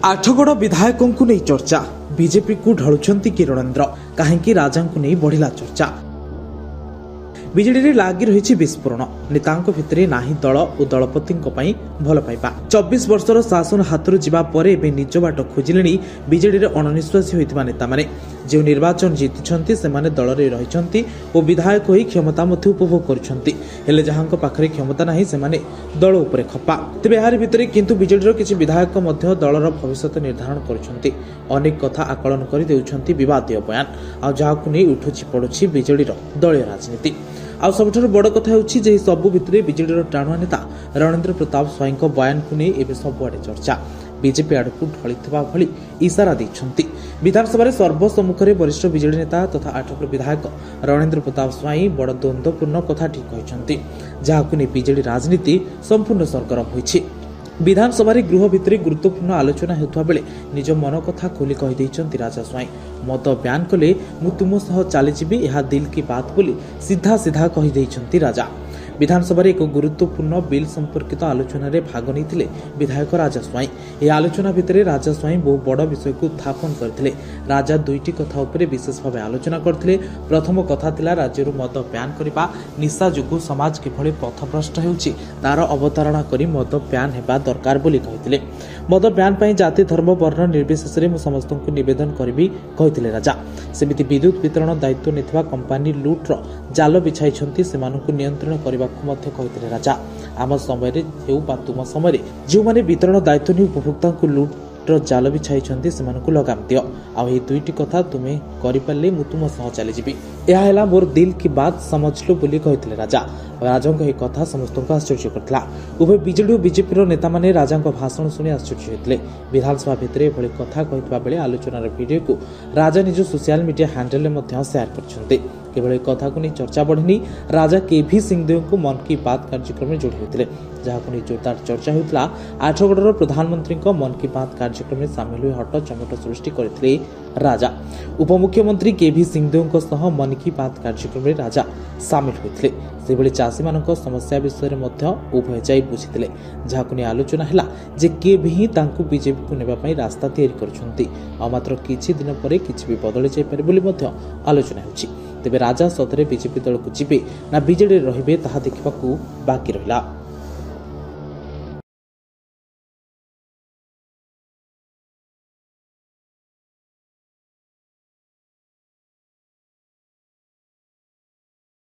आठगड़ विधायक को नहीं चर्चा बीजेपी को ढलुंट किरणेन्द्र कहीं राजा को नहीं बढ़िला चर्चा विजेडी लगी रही विस्फोरण नेता भितर ना दल और दलपति भल पाइबा 24 वर्षर शासन हाथ जावापर एवं निज बाट खोजिले विजेडी अणनिश्वासी होता नेता माने जो निर्वाचन जीति से दल में रही और विधायक हो क्षमता उपभोग कर जहां पाखे क्षमता ना से दल उपर खपा तेज यार भितर किंतु विजेडी किसी विधायक दलर भविष्य निर्धारण कर अनेक कथा आकलन कर विवादीय बयान आ जहां नहीं उठुची पड़ुछि विजेडी दलीय राजनीति आ सबुठ बड़ कथा होछि जे सबु भितरे विजेडी टाणुआ नेता रणेन्द्र प्रताप स्वाई बयान को नहीं एवं सबुआड़े चर्चा बीजेपी आड़कू ढलिथिबा भली इशारा दैछन्ति। विधानसभा सर्वसम्मुखें वरिष्ठ विजेडी नेता तथा आठगड़ विधायक रणेन्द्र प्रताप स्वाई बड़ द्वंद्वपूर्ण कथाटी कहिसन्ति जहाकु नै विजेडी राजनीति संपूर्ण सरगरम होइछि। विधानसभा गृह भितर गुरुत्वपूर्ण आलोचना होता बेले निज मन कथा खोली कही राजा स्वाई मत ब्यान कले मु तुम सह चलीजी यह दिल की बात बोली सीधा सीधा कही राजा। विधानसभा एक गुरुत्वपूर्ण बिल संपर्कित आलोचना रे भाग नहीं विधायक राजा स्वाई। यह आलोचना भितर राजा स्वाई बहु बड़ विषय को उत्थापन करथिले। राजा दुईटी कथा उपरे विशेष भाव आलोचना करथिले। प्रथम कथा थिला राज्य मद ब्यान करबा निशा जोगु समाज किभଳି पथभ्रष्ट हेउछि तार अवतारणा करी मद ब्यान हेबा दरकार बोली कहिथिले। मद ब्यान पई जाति धर्म वर्ण निर्विशेष रे मु समस्तଙ୍କୁ निवेदन करबी कहिथिले राजा। सेमिति विद्युत वितरण दायित्व नेथिबा कंपनी लूट रो जाल बिछाइछन्ति सेमानଙ୍କୁ नियंत्रण करबा कही राजा। आम समय तुम समय जो मैंने वितरण दायित्व नहीं उपभोक्ता को लुट्र जाल बिछाई से लगाम दियो आई दुईटी कथा तुम्हें करें मु तुम सह चलीजी यह मोर दिल की बात समझलु बोली कही राजा। राजा कथा समस्त आश्चर्य करता। उभय बीजेडी और बीजेपी नेता माने राजा भाषण शुणी आश्चर्य होते। विधानसभा भितर एभली कथा कही बेले आलोचनार वीडियो को राजा निज सोशल मीडिया हैंडल में शेयर करछन्ते। केवल कथा को नहीं चर्चा बढ़नी राजा केभी सिंहदेव को मन की बात कार्यक्रम में जोड़ी होते जहां नहीं जोरदार चर्चा होता। आठगड़ प्रधानमंत्री मन की बात कार्यक्रम में सामिल हुए हट चमट सृष्टि करते राजा। उपमुख्यमंत्री केभी सिंहदेव सह मन की बात कार्यक्रम में राजा सामिल होते। से चाषी मान समस्या विषय में उभय जाई बुझी जहां नहीं आलोचना है जे केभी ही बीजेपी को नेबापी रास्ता तैयारी करछन्ति आ मात्र किछि दिन पर किछि भी बदली जाई पारे बोली आलोचना होछि। तेबे राजा सतरे बीजेपी दल को जीवे ना बीजेडी रहिबे ताहा देखिबाकू बाकी रहिला।